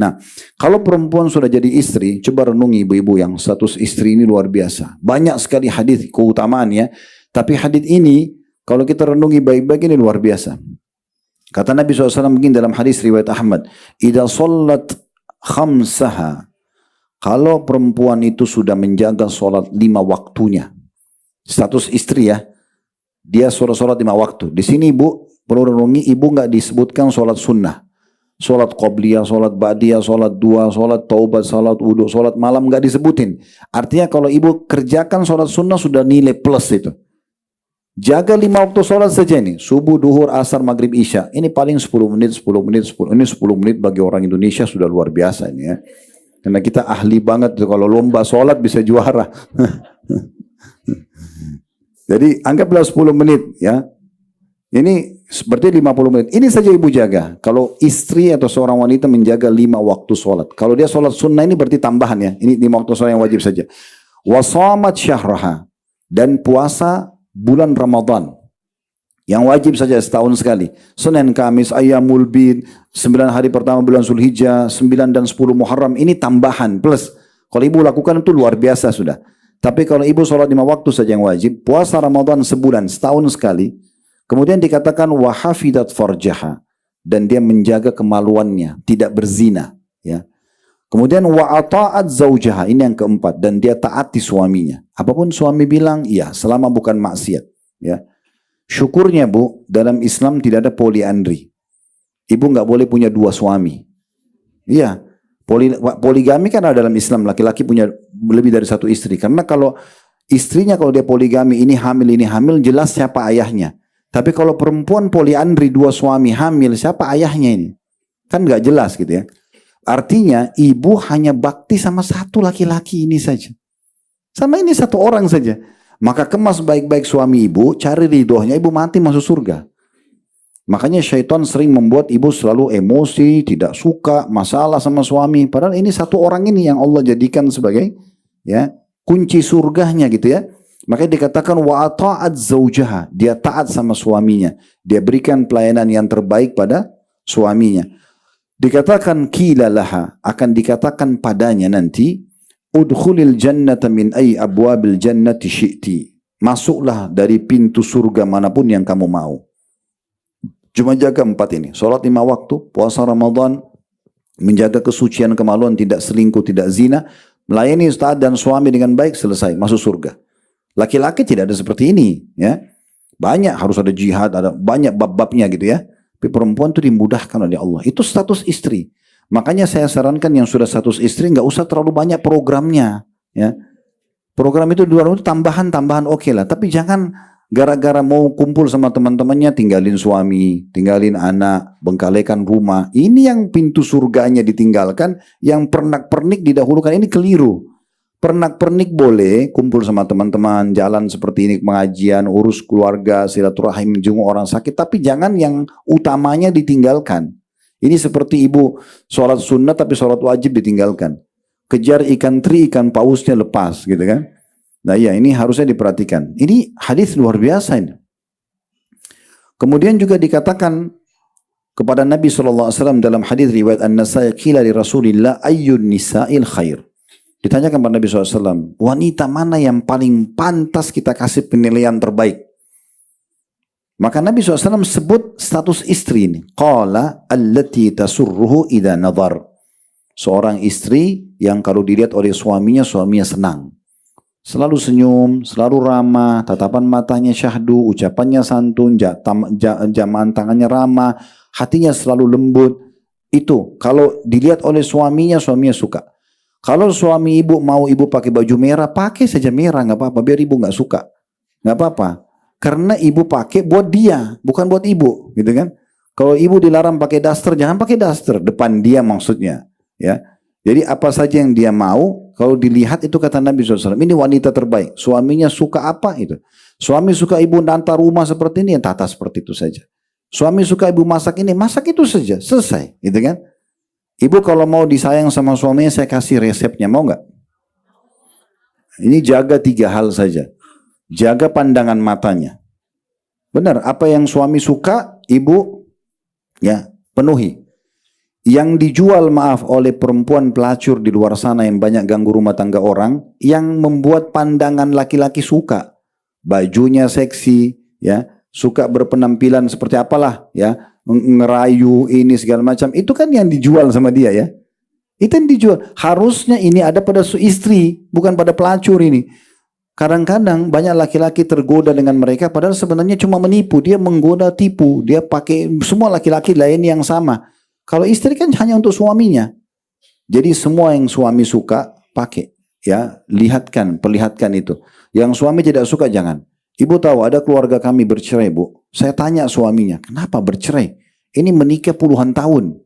Nah, kalau perempuan sudah jadi istri, coba renungi ibu-ibu yang status istri ini luar biasa. Banyak sekali hadis keutamaannya, tapi hadis ini kalau kita renungi baik-baik ini luar biasa. Kata Nabi SAW begini dalam hadis riwayat Ahmad, "Idza shallat khamsaha." Kalau perempuan itu sudah menjaga sholat 5 waktunya, status istri ya, dia sholat 5 waktu. Di sini ibu perlu renungi, ibu nggak disebutkan sholat sunnah, sholat qobliyah, sholat ba'diyah, sholat dua, sholat taubat, sholat wudu, sholat malam nggak disebutin. Artinya kalau ibu kerjakan sholat sunnah sudah nilai plus itu. Jaga 5 waktu sholat saja ini, subuh, duhur, asar, maghrib, isya. Ini paling 10 menit, 10 menit, 10, ini 10 menit bagi orang Indonesia sudah luar biasa ini ya. Karena kita ahli banget kalau lomba sholat bisa juara. Jadi anggaplah 10 menit ya. Ini seperti 50 menit. Ini saja ibu jaga. Kalau istri atau seorang wanita menjaga 5 waktu sholat. Kalau dia sholat sunnah ini berarti tambahan ya. Ini 5 waktu sholat yang wajib saja. Wasamat syahraha. Dan puasa bulan Ramadan. Yang wajib saja setahun sekali. Senin, Kamis, Ayyamul Bid, 9 hari pertama bulan Zulhijjah, 9 dan 10 Muharram. Ini tambahan plus. Kalau ibu lakukan itu luar biasa sudah. Tapi kalau ibu sholat 5 waktu saja yang wajib, puasa Ramadan sebulan, setahun sekali. Kemudian dikatakan wahafidat farjaha. Dan dia menjaga kemaluannya, tidak berzina. Ya. Kemudian wa'ata'at zaujaha, ini yang keempat. Dan dia taati suaminya. Apapun suami bilang, iya, selama bukan maksiat. Ya. Syukurnya bu, dalam Islam tidak ada poliandri. Ibu nggak boleh punya 2 suami. Iya, poligami kan ada dalam Islam, laki-laki punya lebih dari 1 istri. Karena kalau istrinya kalau dia poligami, ini hamil, jelas siapa ayahnya. Tapi kalau perempuan poliandri 2 suami hamil, siapa ayahnya ini? Kan nggak jelas gitu ya. Artinya ibu hanya bakti sama 1 laki-laki ini saja. Sama ini 1 orang saja. Maka kemas baik-baik suami ibu, cari ridhonya, ibu mati masuk surga. Makanya syaitan sering membuat ibu selalu emosi, tidak suka, masalah sama suami. Padahal ini 1 orang ini yang Allah jadikan sebagai ya kunci surganya gitu ya. Makanya dikatakan wa ata'at zaujaha, dia taat sama suaminya. Dia berikan pelayanan yang terbaik pada suaminya. Dikatakan qila laha, akan dikatakan padanya nanti, udkhulil jannata min ay abwabil jannati syi'ti. Masuklah dari pintu surga manapun yang kamu mau. Cuma jaga 4 ini. Salat 5 waktu, puasa Ramadan, menjaga kesucian kemaluan, tidak selingkuh, tidak zina, melayani ustaz dan suami dengan baik, selesai, masuk surga. Laki-laki tidak ada seperti ini, ya. Banyak harus ada jihad, ada banyak bab-babnya gitu ya. Tapi perempuan itu dimudahkan oleh Allah. Itu status istri. Makanya saya sarankan yang sudah status istri nggak usah terlalu banyak programnya, ya. Program itu di luar itu tambahan oke lah, tapi jangan gara-gara mau kumpul sama teman-temannya tinggalin suami, tinggalin anak, bengkalekan rumah. Ini yang pintu surganya ditinggalkan, yang pernak-pernik didahulukan. Ini keliru. Pernak-pernik boleh kumpul sama teman-teman, jalan seperti ini, pengajian, urus keluarga, silaturahim, jenguk orang sakit, tapi jangan yang utamanya ditinggalkan. Ini seperti ibu sholat sunnah tapi sholat wajib ditinggalkan. Kejar ikan teri, ikan pausnya lepas gitu kan. Nah ya ini harusnya diperhatikan. Ini hadis luar biasa ini. Kemudian juga dikatakan kepada Nabi SAW dalam hadis riwayat An-Nasai, qila li Rasulillah ayyun nisa'il khair. Ditanyakan kepada Nabi SAW, wanita mana yang paling pantas kita kasih penilaian terbaik? Maka Nabi SAW sebut status istri ini. Qala allati tasurruhu idha nadhar. Seorang istri yang kalau dilihat oleh suaminya senang. Selalu senyum, selalu ramah, tatapan matanya syahdu, ucapannya santun, jamaan tangannya ramah, hatinya selalu lembut. Itu kalau dilihat oleh suaminya suka. Kalau suami ibu mau ibu pakai baju merah, pakai saja merah, nggak apa-apa. Biar ibu nggak suka, nggak apa-apa. Karena ibu pakai buat dia, bukan buat ibu, gitu kan? Kalau ibu dilarang pakai daster, jangan pakai daster depan dia maksudnya, ya. Jadi apa saja yang dia mau, kalau dilihat itu kata Nabi SAW, ini wanita terbaik. Suaminya suka apa itu? Suami suka ibu nanta rumah seperti ini, yang tata seperti itu saja. Suami suka ibu masak ini, masak itu saja, selesai, gitu kan? Ibu kalau mau disayang sama suaminya, saya kasih resepnya, mau nggak? Ini jaga 3 hal saja. Jaga pandangan matanya. Benar, apa yang suami suka, ibu ya penuhi. Yang dijual maaf oleh perempuan pelacur di luar sana yang banyak ganggu rumah tangga orang, yang membuat pandangan laki-laki suka. Bajunya seksi, ya, suka berpenampilan seperti apalah, ya, ngerayu ini segala macam. Itu kan yang dijual sama dia, ya. Itu yang dijual. Harusnya ini ada pada istri, bukan pada pelacur ini. Kadang-kadang banyak laki-laki tergoda dengan mereka, padahal sebenarnya cuma menipu. Dia menggoda, tipu. Dia pakai semua laki-laki lain yang sama. Kalau istri kan hanya untuk suaminya. Jadi semua yang suami suka pakai, ya, perlihatkan itu. Yang suami tidak suka jangan. Ibu tahu ada keluarga kami bercerai, Bu. Saya tanya suaminya, kenapa bercerai? Ini menikah puluhan tahun.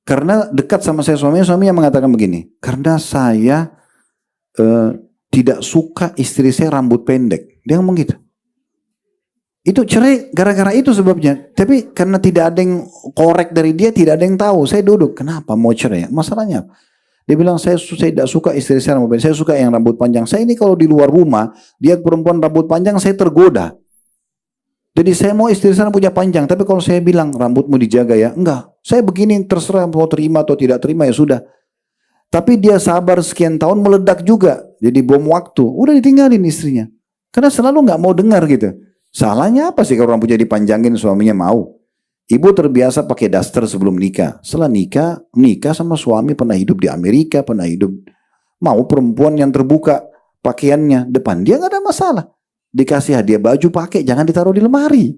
Karena dekat sama suaminya mengatakan begini, karena saya tidak suka istri saya rambut pendek. Dia ngomong gitu. Itu cerai gara-gara itu sebabnya. Tapi karena tidak ada yang korek dari dia, tidak ada yang tahu. Saya duduk, kenapa mau cerai? Masalahnya apa? Dia bilang, saya tidak suka istri saya rambut pendek. Saya suka yang rambut panjang. Saya ini kalau di luar rumah, lihat perempuan rambut panjang, saya tergoda. Jadi saya mau istri saya rambutnya panjang. Tapi kalau saya bilang, rambutmu dijaga ya. Enggak, saya begini terserah mau terima atau tidak terima ya sudah. Tapi dia sabar sekian tahun meledak juga. Jadi bom waktu. Udah ditinggalin istrinya. Karena selalu nggak mau dengar gitu. Salahnya apa sih kalau rambutnya dipanjangin suaminya mau? Ibu terbiasa pakai daster sebelum nikah. Setelah nikah sama suami pernah hidup di Amerika, pernah hidup. Mau perempuan yang terbuka pakaiannya depan dia nggak ada masalah. Dikasih hadiah baju pakai, jangan ditaruh di lemari.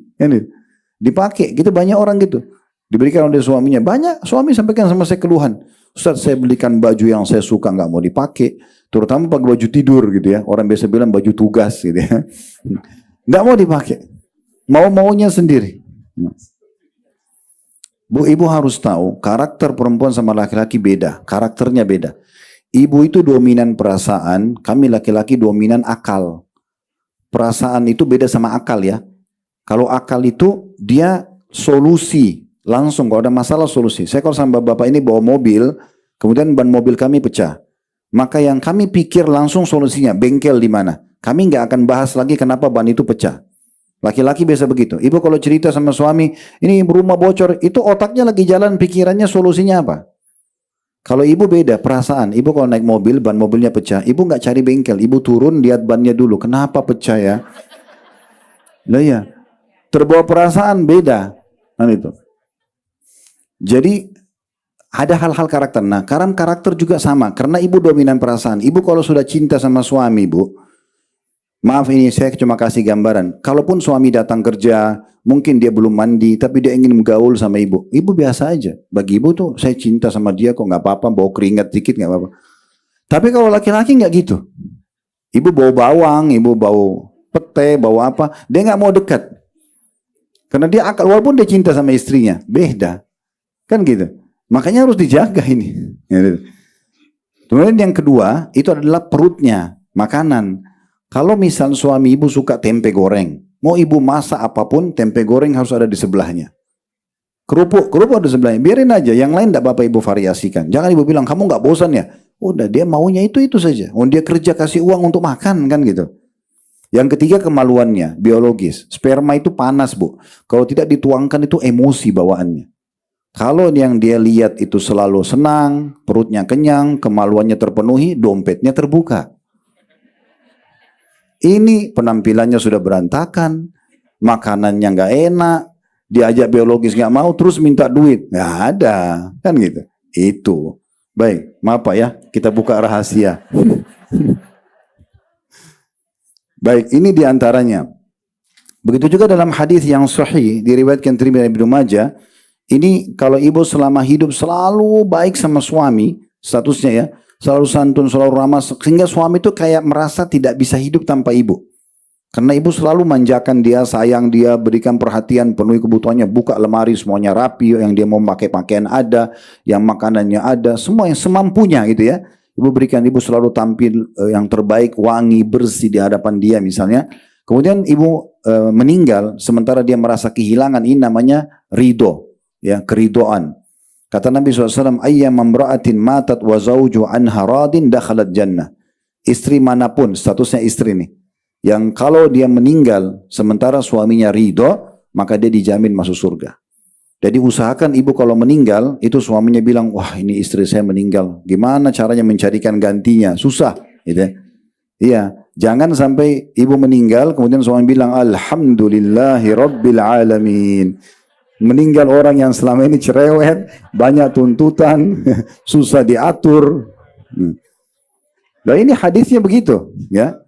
Dipakai, gitu banyak orang gitu. Diberikan oleh suaminya. Banyak suami sampaikan sama saya keluhan. Ustaz, saya belikan baju yang saya suka nggak mau dipakai. Terutama pakai baju tidur gitu ya. Orang biasa bilang baju tugas gitu ya. Nggak mau dipakai, mau-maunya sendiri. Bu, ibu harus tahu karakter perempuan sama laki-laki beda, karakternya beda. Ibu itu dominan perasaan, kami laki-laki dominan akal. Perasaan itu beda sama akal ya. Kalau akal itu dia solusi, langsung kalau ada masalah solusi. Saya kalau sama bapak ini bawa mobil, kemudian ban mobil kami pecah, maka yang kami pikir langsung solusinya, bengkel di mana. Kami nggak akan bahas lagi kenapa ban itu pecah. Laki-laki biasa begitu. Ibu kalau cerita sama suami, ini rumah bocor, itu otaknya lagi jalan, pikirannya solusinya apa. Kalau ibu beda, perasaan. Ibu kalau naik mobil, ban mobilnya pecah, ibu nggak cari bengkel, ibu turun lihat bannya dulu, kenapa pecah ya? Lah ya, terbawa perasaan beda. Nah itu. Jadi ada hal-hal karakter. Nah, karakter juga sama, karena ibu dominan perasaan. Ibu kalau sudah cinta sama suami, Bu. Maaf ini saya cuma kasih gambaran. Kalaupun suami datang kerja, mungkin dia belum mandi, tapi dia ingin bergaul sama ibu. Ibu biasa aja. Bagi ibu tuh, saya cinta sama dia kok nggak apa-apa, bau keringat dikit nggak apa-apa. Tapi kalau laki-laki nggak gitu. Ibu bau bawang, ibu bau pete, bau apa, dia nggak mau dekat. Karena dia akal, walaupun dia cinta sama istrinya, beda. Kan gitu. Makanya harus dijaga ini. Kemudian yang kedua, itu adalah perutnya, makanan. Kalau misal suami ibu suka tempe goreng, mau ibu masak apapun, tempe goreng harus ada di sebelahnya. Kerupuk ada di sebelahnya. Biarin aja, yang lain tidak apa-apa ibu variasikan. Jangan ibu bilang, kamu nggak bosan ya? Udah, dia maunya itu saja. Oh, dia kerja kasih uang untuk makan, kan gitu. Yang ketiga kemaluannya, biologis. Sperma itu panas, Bu. Kalau tidak dituangkan itu emosi bawaannya. Kalau yang dia lihat itu selalu senang, perutnya kenyang, kemaluannya terpenuhi, dompetnya terbuka. Ini penampilannya sudah berantakan, makanannya nggak enak, diajak biologis nggak mau, terus minta duit, nggak ada, kan gitu. Itu. Baik, maaf Pak ya, kita buka rahasia. Baik, ini diantaranya. Begitu juga dalam hadis yang sahih diriwayatkan Tirmidzi dan Ibnu Majah. Ini kalau ibu selama hidup selalu baik sama suami, statusnya ya. Selalu santun, selalu ramah, sehingga suami itu kayak merasa tidak bisa hidup tanpa ibu. Karena ibu selalu manjakan dia, sayang dia, berikan perhatian, penuhi kebutuhannya, buka lemari semuanya rapi, yang dia mau pakai pakaian ada, yang makanannya ada, semua yang semampunya gitu ya. Ibu berikan, ibu selalu tampil yang terbaik, wangi, bersih di hadapan dia misalnya. Kemudian ibu meninggal, sementara dia merasa kehilangan, ini namanya ridho, ya, keridoan. Kata Nabi SAW, ayyam mamra'atin matat wa zawju anha radin dakhalat jannah. Istri manapun, statusnya istri nih, yang kalau dia meninggal sementara suaminya ridho, maka dia dijamin masuk surga. Jadi usahakan ibu kalau meninggal, itu suaminya bilang, wah ini istri saya meninggal. Gimana caranya mencarikan gantinya? Susah. Gitu. Iya. Jangan sampai ibu meninggal, kemudian suami bilang, Alhamdulillahi Rabbil Alamin. Meninggal orang yang selama ini cerewet, banyak tuntutan, susah diatur. Nah ini hadisnya begitu. Ya.